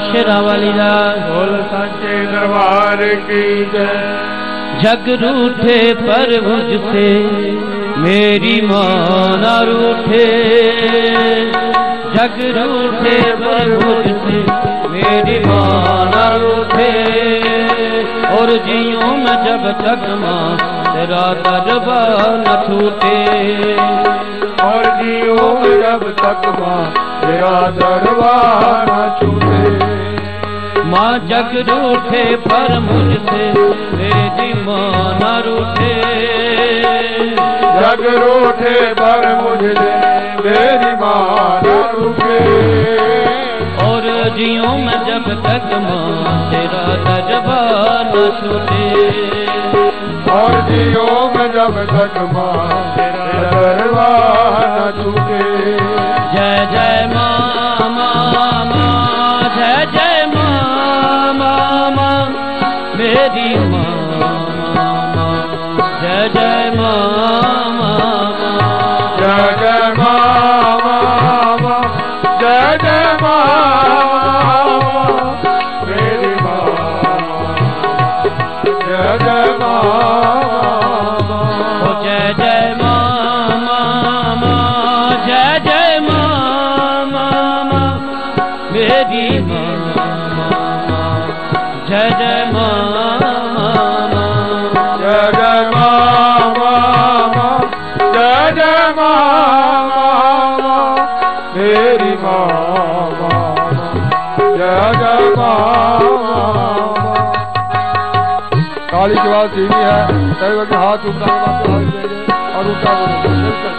शेरावाली बोल सच्चे दरबार की जय। जग रूठे पर मुझसे मेरी माँ न रूठे, जग रूठे पर मुझसे मेरी माँ न रूठे। और जियूं मैं जब तक माँ तेरा दरबार न छूटे, और जियूं मैं जब तक माँ तेरा दरबार न छूटे। माँ जग रूठे पर मुझसे मेरी माँ न रूठे, जग रूठे पर मुझसे मेरी माँ न रूठे। और जियूं मैं जब तक माँ तेरा दरबार न छूटे, और जियूं मैं जब तक माँ तेरा दरबार न छूटे। जय जय माँ माँ माँ, जय जय माँ माँ माँ मेरी माँ माँ, जय जय माँ माँ माँ, जय जय माँ माँ, जय जय माँ मेरी माँ, जय जय माँ। जय जय माँ माँ माँ, जय जय माँ माँ माँ मेरी माँ, जय जय माँ माँ, जय जय माँ माँ, जय जय माँ मेरी माँ, जय जय माँ। ताली की आवाज धीमी है, कई बार हाथ ऊपर हाथ देंगे और ऊपर बोलेंगे।